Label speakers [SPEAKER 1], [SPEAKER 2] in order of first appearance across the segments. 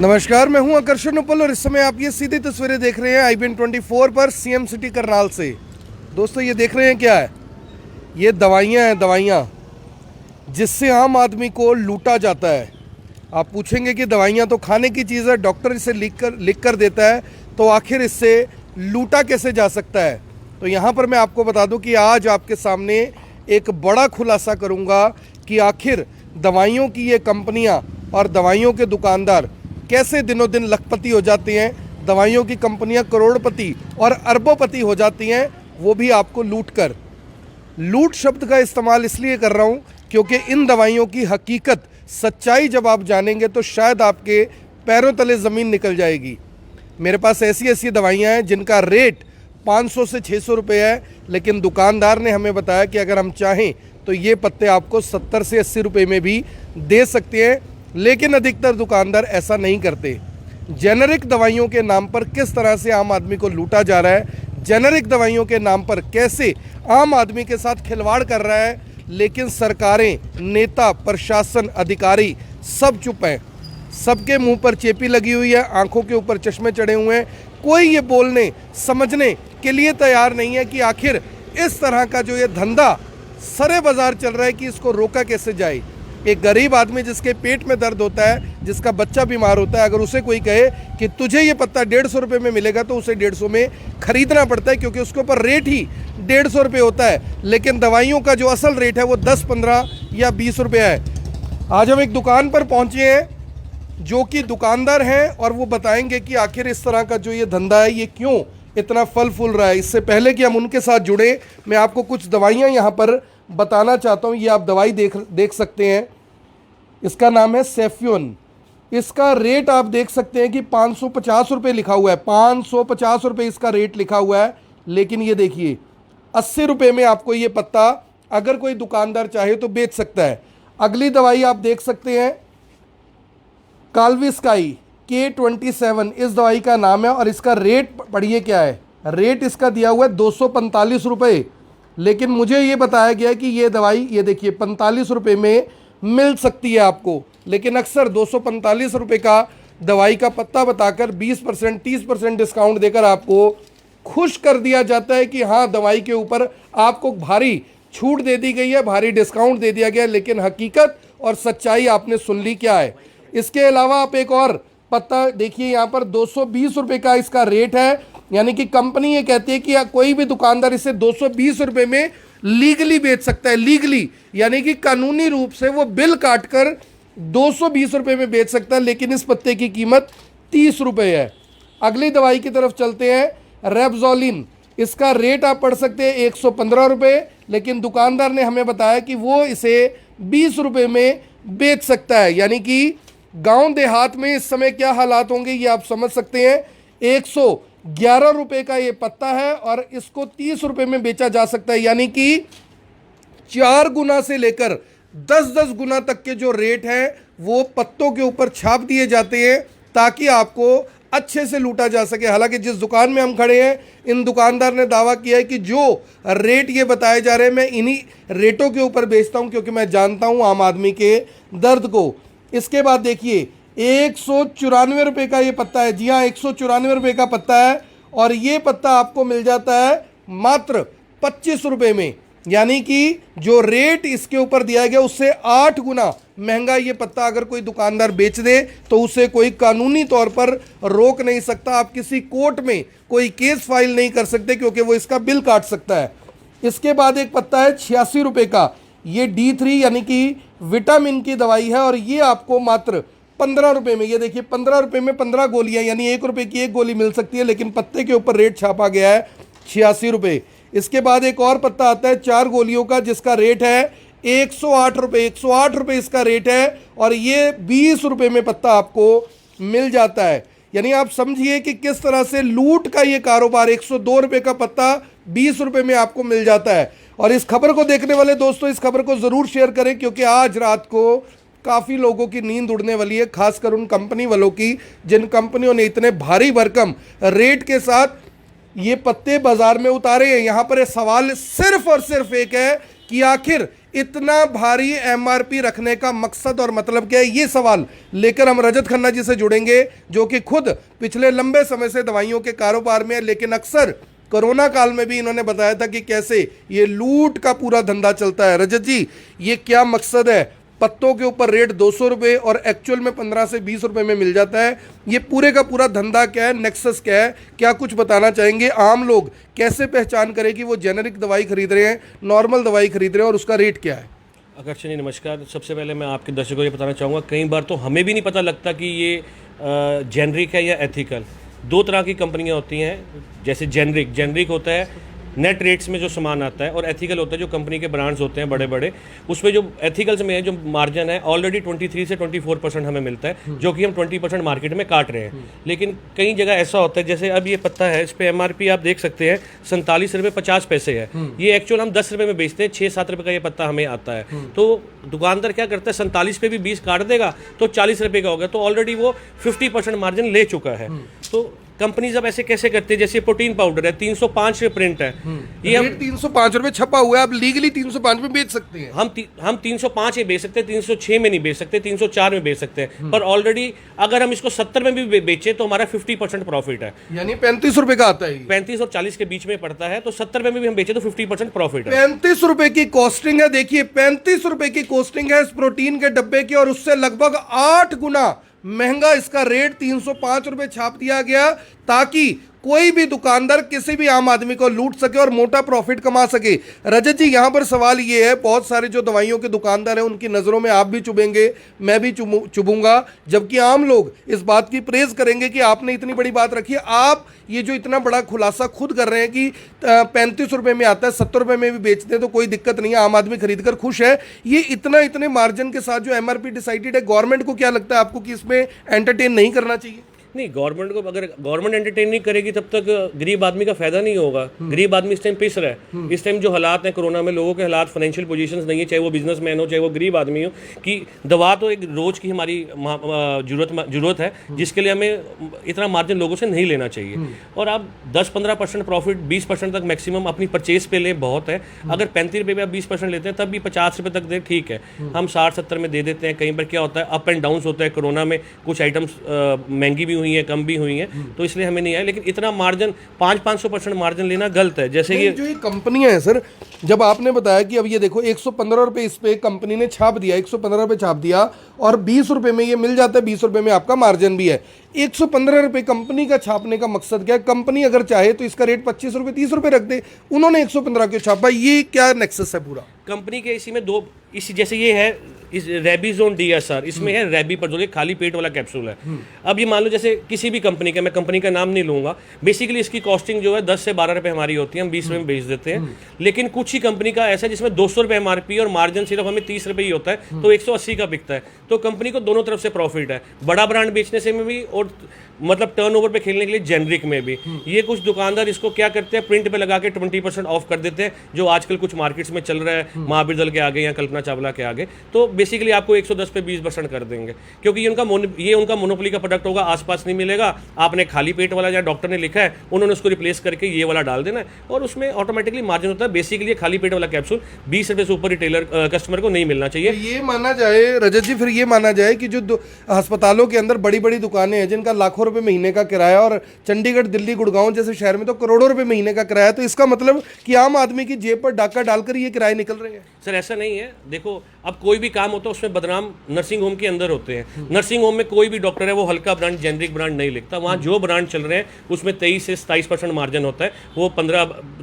[SPEAKER 1] नमस्कार, मैं हूं आकर्षण उपल और इस समय आप ये सीधी तस्वीरें देख रहे हैं IBN 24 पर सीएम सिटी करनाल से। दोस्तों, ये देख रहे हैं क्या है? ये दवाइयाँ हैं, दवाइयाँ जिससे आम आदमी को लूटा जाता है। आप पूछेंगे कि दवाइयाँ तो खाने की चीज़ है, डॉक्टर इसे लिख कर देता है, तो आखिर इससे लूटा कैसे जा सकता है? तो यहाँ पर मैं आपको बता दूँ कि आज आपके सामने एक बड़ा खुलासा करूँगा कि आखिर दवाइयों की ये कंपनियाँ और दवाइयों के दुकानदार कैसे दिनों दिन लखपति हो जाती हैं। दवाइयों की कंपनियां करोड़पति और अरबोपति हो जाती हैं, वो भी आपको लूट कर। लूट शब्द का इस्तेमाल इसलिए कर रहा हूँ क्योंकि इन दवाइयों की हकीकत, सच्चाई जब आप जानेंगे तो शायद आपके पैरों तले ज़मीन निकल जाएगी। मेरे पास ऐसी ऐसी दवाइयाँ हैं जिनका रेट 500 से 600 रुपये है, लेकिन दुकानदार ने हमें बताया कि अगर हम चाहें तो ये पत्ते आपको 70 से 80 रुपये में भी दे सकते हैं। लेकिन अधिकतर दुकानदार ऐसा नहीं करते। जेनेरिक दवाइयों के नाम पर किस तरह से आम आदमी को लूटा जा रहा है, जेनेरिक दवाइयों के नाम पर कैसे आम आदमी के साथ खिलवाड़ कर रहा है, लेकिन सरकारें, नेता, प्रशासन, अधिकारी सब चुप हैं। सबके मुंह पर चेपी लगी हुई है, आंखों के ऊपर चश्मे चढ़े हुए हैं। कोई ये बोलने समझने के लिए तैयार नहीं है कि आखिर इस तरह का जो ये धंधा सरे बाजार चल रहा है कि इसको रोका कैसे जाए। एक गरीब आदमी जिसके पेट में दर्द होता है, जिसका बच्चा बीमार होता है, अगर उसे कोई कहे कि तुझे ये पत्ता 150 रुपये में मिलेगा तो उसे 150 में खरीदना पड़ता है, क्योंकि उसके ऊपर रेट ही 150 रुपये होता है। लेकिन दवाइयों का जो असल रेट है वो 10, 15 या 20 रुपये है। आज हम एक दुकान पर पहुँचे हैं जो कि दुकानदार हैं और वो बताएंगे कि आखिर इस तरह का जो ये धंधा है ये क्यों इतना फल फूल रहा है। इससे पहले कि हम उनके साथ जुड़े, मैं आपको कुछ दवाइयाँ यहाँ पर बताना चाहता हूँ। ये आप दवाई देख सकते हैं, इसका नाम है सेफ्यून। इसका रेट आप देख सकते हैं कि 550 रुपये लिखा हुआ है, 550 रुपये इसका रेट लिखा हुआ है। लेकिन ये देखिए 80 रुपये में आपको ये पत्ता अगर कोई दुकानदार चाहे तो बेच सकता है। अगली दवाई आप देख सकते हैं, काल्विस्काई K27 इस दवाई का नाम है और इसका रेट पढ़िए क्या है। रेट इसका दिया हुआ है 245 रुपये, लेकिन मुझे ये बताया गया कि ये दवाई, ये देखिए 45 रुपये में मिल सकती है आपको। लेकिन अक्सर 245 रुपये का दवाई का पत्ता बताकर 20%, 30% डिस्काउंट देकर आपको खुश कर दिया जाता है कि हाँ, दवाई के ऊपर आपको भारी छूट दे दी गई है, भारी डिस्काउंट दे दिया गया है। लेकिन हकीकत और सच्चाई आपने सुन ली क्या है। इसके अलावा आप एक और पत्ता देखिए, यहाँ पर 220 रुपये का इसका रेट है। यानी कि कंपनी ये कहती है कि कोई भी दुकानदार इसे 220 रुपये में लीगली बेच सकता है। लीगली यानी कि कानूनी रूप से वो बिल काटकर 220 रुपये में बेच सकता है, लेकिन इस पत्ते की कीमत 30 रुपये है। अगली दवाई की तरफ चलते हैं, रेबजोलिन। इसका रेट आप पढ़ सकते हैं 115 रुपये, लेकिन दुकानदार ने हमें बताया कि वो इसे 20 रुपये में बेच सकता है। यानी कि गांव देहात में इस समय क्या हालात होंगे ये आप समझ सकते हैं। 111 रुपये का ये पत्ता है और इसको 30 रुपये में बेचा जा सकता है। यानी कि 4 गुना से लेकर 10-10 गुना तक के जो रेट हैं वो पत्तों के ऊपर छाप दिए जाते हैं ताकि आपको अच्छे से लूटा जा सके। हालांकि जिस दुकान में हम खड़े हैं, इन दुकानदार ने दावा किया है कि जो रेट ये बताए जा रहे हैं मैं इन्हीं रेटों के ऊपर बेचता हूं, क्योंकि मैं जानता हूं आम आदमी के दर्द को। इसके बाद देखिए 194 रुपये का ये पत्ता है। जी हाँ, 194 रुपये का पत्ता है और ये पत्ता आपको मिल जाता है मात्र 25 रुपये में। यानी कि जो रेट इसके ऊपर दिया गया उससे 8 गुना महंगा ये पत्ता अगर कोई दुकानदार बेच दे तो उसे कोई कानूनी तौर पर रोक नहीं सकता। आप किसी कोर्ट में कोई केस फाइल नहीं कर सकते, क्योंकि वो इसका बिल काट सकता है। इसके बाद एक पत्ता है 86 रुपये का, ये D3 यानी कि विटामिन की दवाई है और ये आपको मात्र 15 रुपये में, ये देखिए 15 रुपये में 15 गोलियां, यानी 1 रुपये की 1 गोली मिल सकती है। लेकिन पत्ते के ऊपर रेट छापा गया है 86 रुपये। इसके बाद एक और पत्ता आता है 4 गोलियों का, जिसका रेट है 108 रुपये। 108 रुपये इसका रेट है और ये 20 रुपये में पत्ता आपको मिल जाता है। यानी आप समझिए कि किस तरह से लूट का ये कारोबार, 102 रुपये का पत्ता 20 रुपये में आपको मिल जाता है। और इस खबर को देखने वाले दोस्तों इस खबर को ज़रूर शेयर करें, क्योंकि आज रात को काफ़ी लोगों की नींद उड़ने वाली है, खासकर उन कंपनी वालों की जिन कंपनियों ने इतने भारी भरकम रेट के साथ ये पत्ते बाजार में उतारे हैं। यहाँ पर सवाल सिर्फ और सिर्फ एक है कि आखिर इतना भारी एमआरपी रखने का मकसद और मतलब क्या है, ये सवाल लेकर हम रजत खन्ना जी से जुड़ेंगे, जो कि खुद पिछले लंबे समय से दवाइयों के कारोबार में है, लेकिन अक्सर कोरोना काल में भी इन्होंने बताया था कि कैसे ये लूट का पूरा धंधा चलता है। रजत जी, ये क्या मकसद है? पत्तों के ऊपर रेट 200 रुपये और एक्चुअल में 15 से 20 रुपये में मिल जाता है। ये पूरे का पूरा धंधा क्या है, नेक्सस क्या है, क्या कुछ बताना चाहेंगे? आम लोग कैसे पहचान करें कि वो जेनेरिक दवाई खरीद रहे हैं, नॉर्मल दवाई खरीद रहे हैं, और उसका रेट क्या है?
[SPEAKER 2] आकर्षण, नमस्कार। सबसे पहले मैं आपके दर्शकों को ये बताना चाहूँगा, कई बार तो हमें भी नहीं पता लगता कि ये जेनरिक है या एथिकल। दो तरह की कंपनियां होती हैं। जैसे जेनरिक होता है नेट रेट्स में जो सामान आता है, और एथिकल होता है जो कंपनी के ब्रांड्स होते हैं बड़े बड़े, उसमें जो एथिकल्स में है जो मार्जिन है ऑलरेडी 23 से 24% हमें मिलता है, जो कि हम 20% मार्केट में काट रहे हैं। लेकिन कई जगह ऐसा होता है, जैसे अब ये पत्ता है, इस पर एमआरपी आप देख सकते हैं 47 रुपये 50 पैसे है। ये एक्चुअल हम 10 रुपये में बेचते हैं, 6-7 रुपये का ये पत्ता हमें आता है। तो दुकानदार क्या करता है, 47 पे भी 20 काट देगा तो 40 रुपये का होगा, तो ऑलरेडी वो 50% मार्जिन ले चुका है। तो कंपनीज अब ऐसे कैसे करते हैं, जैसे प्रोटीन पाउडर है 305 प्रिंट है,
[SPEAKER 1] ये हम 305 रुपये छपा हुआ है, आप लीगली 305 में बेच सकते हैं।
[SPEAKER 2] हम 305 में बेच सकते हैं, 306 में नहीं बेच सकते, 304 में बेच सकते हैं। पर ऑलरेडी अगर हम इसको 70 में भी बेचे तो हमारा 50% प्रॉफिट है,
[SPEAKER 1] यानी 35 रुपए का आता है।
[SPEAKER 2] 35 और 40 के बीच में पड़ता है, तो 70 में भी हम बेचे तो 50% प्रॉफिट है।
[SPEAKER 1] 35 रुपए की कॉस्टिंग है। देखिए 35 रुपए की कॉस्टिंग है इस प्रोटीन के डब्बे की, और उससे लगभग 8 गुना महंगा इसका रेट 305 रुपए छाप दिया गया, ताकि कोई भी दुकानदार किसी भी आम आदमी को लूट सके और मोटा प्रॉफिट कमा सके। रजत जी, यहां पर सवाल ये है, बहुत सारे जो दवाइयों के दुकानदार हैं उनकी नज़रों में आप भी चुभेंगे, मैं भी चुभूंगा, जबकि आम लोग इस बात की प्रेज करेंगे कि आपने इतनी बड़ी बात रखी है। आप ये जो इतना बड़ा खुलासा खुद कर रहे हैं कि 35 रुपये में आता है, 70 रुपये में भी बेचते हैं तो कोई दिक्कत नहीं है, आम आदमी खरीद कर खुश है, ये इतने मार्जिन के साथ जो एमआरपी डिसाइडेड है, गवर्नमेंट को क्या लगता है आपको कि इसमें एंटरटेन नहीं करना चाहिए?
[SPEAKER 2] नहीं, गवर्नमेंट को अगर गवर्नमेंट एंटरटेन नहीं करेगी तब तक गरीब आदमी का फायदा नहीं होगा। गरीब आदमी इस टाइम पिस रहा है। इस टाइम जो हालात हैं कोरोना में, लोगों के हालात, फाइनेंशियल पोजीशंस नहीं है, चाहे वो बिजनेसमैन हो चाहे वो गरीब आदमी हो, कि दवा तो एक रोज की हमारी जरूरत है, जिसके लिए हमें इतना मार्जिन लोगों से नहीं लेना चाहिए। और आप 10-15% प्रॉफिट, 20% तक मैक्सिमम अपनी परचेज पे लें, बहुत है। अगर 35 रुपये पे आप 20% लेते हैं तब भी 50 रुपये तक दे, ठीक है। हम 60-70 में दे देते हैं। कई बार क्या होता है, अप एंड डाउन होता है। कोरोना में कुछ आइटम्स महंगी भी हुई है, कम भी हुई है, तो इसलिए हमें नहीं आया। लेकिन इतना मार्जिन 500-500% मार्जिन लेना गलत है। जैसे ये
[SPEAKER 1] जो ये कंपनियां हैं सर, जब आपने बताया कि अब ये देखो 115 रुपये इस पे कंपनी ने छाप दिया, 115 रुपये छाप दिया, और 20 रुपये में ये मिल जाता है, 20 रुपये में आपका मार्जिन भी है। 115 रुपये कंपनी का छापने का मकसद क्या है? कंपनी अगर चाहे तो इसका रेट 25 रुपये 30 रुपये रख दे, उन्होंने 115 क्यों छापा? ये क्या नेक्सस है पूरा?
[SPEAKER 2] कंपनी के इसी में दो, इस जैसे ये है इस रेबीजोन DSR, इसमें है रेबीपर्जोल, खाली पेट वाला कैप्सूल है। अब ये मान लो जैसे किसी भी कंपनी का, मैं कंपनी का नाम नहीं लूंगा, बेसिकली इसकी कॉस्टिंग जो है 10 से 12 रुपये हमारी होती है, हम 20 रुपये में बेच देते हैं। लेकिन कुछ ही कंपनी का ऐसा है जिसमें 200 रुपये एमआरपी और मार्जिन सिर्फ हमें 30 रुपये ही होता है, तो 180 का बिकता है। तो कंपनी को दोनों तरफ से प्रॉफिट है, बड़ा ब्रांड बेचने से में भी और मतलब टर्नओवर पे खेलने के लिए जेनरिक में भी। ये कुछ दुकानदार इसको क्या करते हैं, प्रिंट पे लगा के 20% ऑफ कर देते हैं, जो आजकल कुछ मार्केट्स में चल रहा है, महावीर दल के आगे या कल्पना चावला के आगे। तो बेसिकली आपको 110 पे 20% कर देंगे, क्योंकि ये उनका मोनोपोली का प्रोडक्ट होगा, आसपास नहीं मिलेगा। आपने खाली पेट वाला, या डॉक्टर ने लिखा है, उन्होंने उसको रिप्लेस करके ये वाला डाल देना है, और उसमें ऑटोमेटिकली मार्जिन होता है। बेसिकली खाली पेट वाला कैप्सूल 20 रुपये से ऊपर रिटेलर कस्टमर को नहीं मिलना चाहिए।
[SPEAKER 1] ये माना जाए रजत जी, फिर ये माना जाए कि जो अस्पतालों के अंदर बड़ी बड़ी दुकानें हैं जिनका लाखों रुपए महीने का किराया, और चंडीगढ़, दिल्ली, गुड़गांव जैसे शहर में तो करोड़ों रुपए महीने का किराया, तो इसका मतलब कि आम आदमी की जेब पर डाका डालकर ये किराए निकल रहे हैं।
[SPEAKER 2] सर ऐसा नहीं है। देखो, अब कोई भी काम होता है उसमें बदनाम नर्सिंग होम के अंदर होते हैं। नर्सिंग होम में कोई भी डॉक्टर है वो हल्का ब्रांड, जेनरिक ब्रांड नहीं लिखता। वहाँ जो ब्रांड चल रहे हैं उसमें 23 से 27% मार्जिन होता है, वो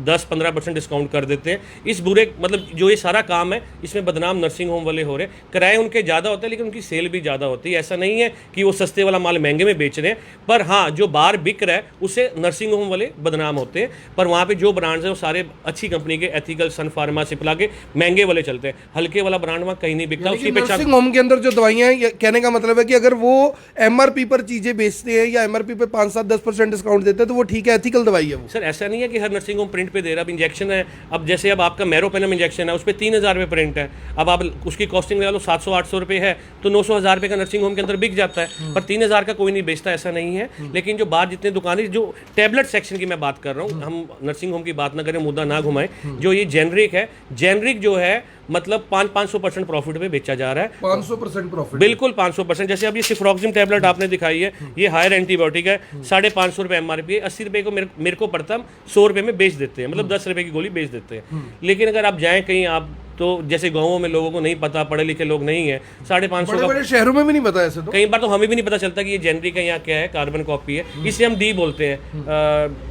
[SPEAKER 2] 10-15% डिस्काउंट कर देते हैं। इस बुरे, मतलब जो ये सारा काम है इसमें बदनाम नर्सिंग होम वाले हो रहे हैं। किराए उनके ज़्यादा होते हैं लेकिन उनकी सेल भी ज़्यादा होती है। ऐसा नहीं है कि वो सस्ते वाला माल महंगे में बेच रहे हैं, पर हाँ, जो बाहर बिक रहा है उससे नर्सिंग होम वाले बदनाम होते हैं। पर वहाँ पे जो ब्रांड्स हैं वो सारे अच्छी कंपनी के, एथिकल, सन फार्मा, सिप्ला के महंगे वाले चलते हैं। हल्के वाला ब्रांड वहाँ कहीं नहीं बिकता। उसकी
[SPEAKER 1] नर्सिंग होम के अंदर जो दवाइयाँ हैं, कहने का मतलब है कि अगर वो एमआरपी पर चीजें बेचते हैं या एमआरपी पे 5-7-10% डिस्काउंट देते हैं तो वो ठीक है, एथिकल दवाई है वो।
[SPEAKER 2] सर ऐसा नहीं है कि हर नर्सिंग होम प्रिंट पे दे रहा है। अब इंजेक्शन है, अब जैसे अब आपका मेरोपेनम इंजेक्शन है, उस पर 3000 रुपये प्रिंट है। अब आप उसकी कॉस्टिंग लगा लो 700-800 रुपये है, तो 900-1000 रुपये का नर्सिंग होम के अंदर बिक जाता है। पर 3000 का कोई नहीं बेचता, ऐसा नहीं है। लेकिन जो बाहर जितने दुकानें, जो टैबलेट सेक्शन की मैं बात कर रहा हूँ, हम नर्सिंग होम की बात ना करें, मुद्दा ना घुमाएं। जो ये जेनरिक है, जेनरिक जो है है, मतलब 500% प्रॉफिट पे बेचा जा रहा है।
[SPEAKER 1] 500% प्रॉफिट,
[SPEAKER 2] बिल्कुल 500%। जैसे अब ये सिफ्रॉक्सिम टैबलेट आपने दिखाई है, ये हायर एंटीबायोटिक है, 550 रुपये MRP है, 80 रुपये को मेरे को पड़ता, हम 100 रुपये में बेच देते हैं, मतलब 10 रुपये की गोली बेच देते हैं। लेकिन अगर आप जाएँ कहीं, आप तो जैसे गाँवों में लोगों को नहीं पता, पढ़े लिखे लोग नहीं है, 550 का,
[SPEAKER 1] बड़े शहरों में भी नहीं पता ऐसे तो।
[SPEAKER 2] कई बार तो हमें भी नहीं पता चलता कि ये जेनरिक है या क्या है, कार्बन कॉपी है, इसे हम डी बोलते हैं,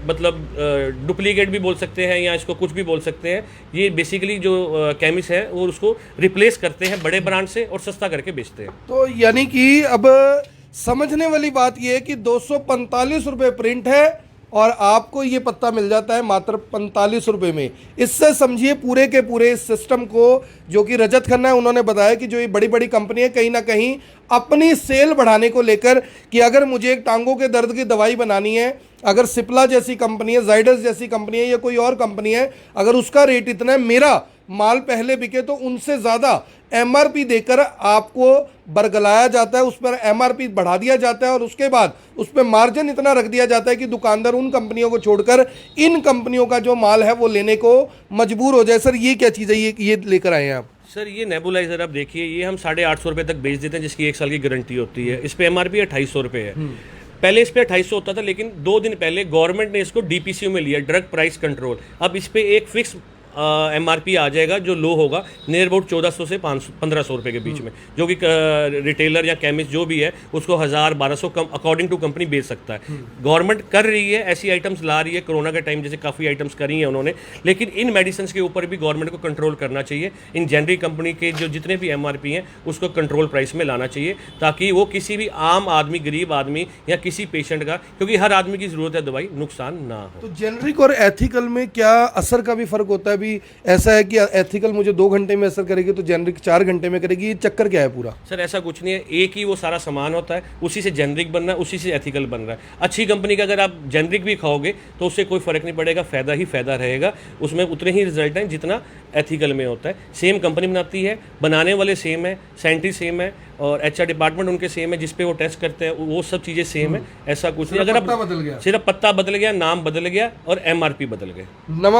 [SPEAKER 2] मतलब डुप्लीकेट भी बोल सकते हैं या इसको कुछ भी बोल सकते हैं। ये बेसिकली जो केमिस्ट है वो उसको रिप्लेस करते हैं बड़े ब्रांड से और सस्ता करके बेचते हैं।
[SPEAKER 1] तो यानी कि अब समझने वाली बात यह है कि 245 रुपये प्रिंट है और आपको ये पत्ता मिल जाता है मात्र 45 रुपये में। इससे समझिए पूरे के पूरे इस सिस्टम को, जो कि रजत खन्ना है, उन्होंने बताया कि जो ये बड़ी बड़ी कंपनी है कहीं ना कहीं अपनी सेल बढ़ाने को लेकर, कि अगर मुझे एक टांगों के दर्द की दवाई बनानी है, अगर सिप्ला जैसी कंपनी है, जाइडस जैसी कंपनी है या कोई और कंपनी है, अगर उसका रेट इतना है, मेरा माल पहले बिके तो उनसे ज़्यादा MRP देकर आपको बरगलाया जाता है, उस पर MRP बढ़ा दिया जाता है और उसके बाद उस पर मार्जिन इतना रख दिया जाता है कि दुकानदार उन कंपनियों को छोड़कर इन कंपनियों का जो माल है वो लेने को मजबूर हो जाए। सर ये क्या चीज़ है, ये लेकर आए हैं आप?
[SPEAKER 2] सर ये नेबुलाइजर आप देखिए, ये हम 850 रुपये तक बेच देते हैं, जिसकी 1 साल की गारंटी होती है। इस पर MRP 2800 रुपये है। पहले इस पे 2800 होता था, लेकिन 2 दिन पहले गवर्नमेंट ने इसको DPCO में लिया, ड्रग प्राइस कंट्रोल। अब इस पे एक फिक्स MRP आ जाएगा जो लो होगा, नियर अबाउट 1400 से 1500 रुपये के बीच में, जो कि रिटेलर या केमिस्ट जो भी है उसको 1000-1200 कम अकॉर्डिंग टू कंपनी बेच सकता है। गवर्नमेंट कर रही है, ऐसी आइटम्स ला रही है, कोरोना के टाइम जैसे काफ़ी आइटम्स करी हैं उन्होंने, लेकिन इन मेडिसिन के ऊपर भी गवर्नमेंट को कंट्रोल करना चाहिए। इन जेनरिक कंपनी के जो जितने भी MRP हैं उसको कंट्रोल प्राइस में लाना चाहिए, ताकि वो किसी भी आम आदमी, गरीब आदमी या किसी पेशेंट का, क्योंकि हर आदमी की ज़रूरत है दवाई, नुकसान ना हो।
[SPEAKER 1] तो जेनरिक और एथिकल में क्या असर का भी फर्क होता है? भी ऐसा है कि एथिकल मुझे 2 घंटे में असर करेगी तो जेनरिक 4 घंटे में करेगी, ये चक्कर क्या है पूरा?
[SPEAKER 2] सर ऐसा कुछ नहीं है, एक ही वो सारा सामान होता है, उसी से जेनरिक बन रहा है, उसी से एथिकल बन रहा है। अच्छी कंपनी का अगर आप जेनरिक भी खाओगे तो उससे कोई फर्क नहीं पड़ेगा, फ़ायदा ही फ़ायदा रहेगा, उसमें उतने ही रिजल्ट हैं जितना एथिकल में होता है। सेम कंपनी बनाती है, बनाने वाले सेम है, साइंटिस्ट सेम है और HR डिपार्टमेंट उनके सेम है, जिसपे वो टेस्ट करते हैं वो सब चीज़ें सेम है। ऐसा कुछ नहीं, अगर
[SPEAKER 1] पत्ता बदल गया,
[SPEAKER 2] सिर्फ पत्ता बदल गया, नाम बदल गया और MRP बदल गए।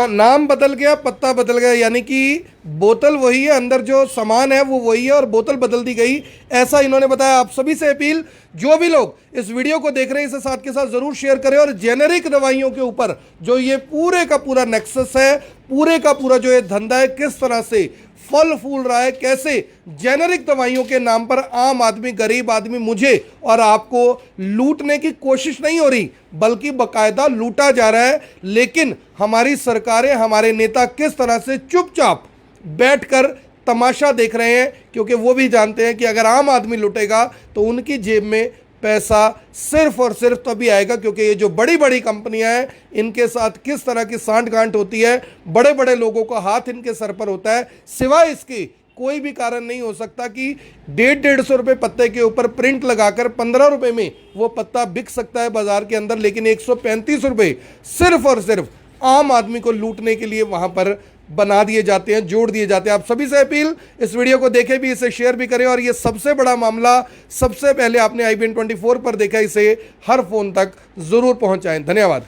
[SPEAKER 1] नाम बदल गया, पत्ता बदल गया, यानी कि बोतल वही है, अंदर जो सामान है वो वही है और बोतल बदल दी गई, ऐसा इन्होंने बताया। आप सभी से अपील, जो भी लोग इस वीडियो को देख रहे हैं इसे साथ के साथ जरूर शेयर करें और जेनेरिक दवाइयों के ऊपर जो ये पूरे का पूरा नेक्सस है, पूरे का पूरा जो ये धंधा है, किस तरह से फल फूल रहा है, कैसे जेनेरिक दवाइयों के नाम पर आम आदमी, गरीब आदमी, मुझे और आपको लूटने की कोशिश नहीं हो रही बल्कि बकायदा लूटा जा रहा है। लेकिन हमारी सरकारें, हमारे नेता किस तरह से चुपचाप बैठकर तमाशा देख रहे हैं, क्योंकि वो भी जानते हैं कि अगर आम आदमी लुटेगा तो उनकी जेब में पैसा सिर्फ और सिर्फ तभी आएगा, क्योंकि ये जो बड़ी बड़ी कंपनियां हैं इनके साथ किस तरह की सांठ-गांठ होती है, बड़े बड़े लोगों का हाथ इनके सर पर होता है। सिवाय इसके कोई भी कारण नहीं हो सकता कि 150-150 रुपये पत्ते के ऊपर प्रिंट लगाकर 15 रुपये में वो पत्ता बिक सकता है बाजार के अंदर, लेकिन 135 रुपये सिर्फ और सिर्फ आम आदमी को लूटने के लिए वहां पर बना दिए जाते हैं, जोड़ दिए जाते हैं। आप सभी से अपील, इस वीडियो को देखें भी, इसे शेयर भी करें और ये सबसे बड़ा मामला सबसे पहले आपने IBN 24 पर देखा, इसे हर फोन तक जरूर पहुंचाएं। धन्यवाद।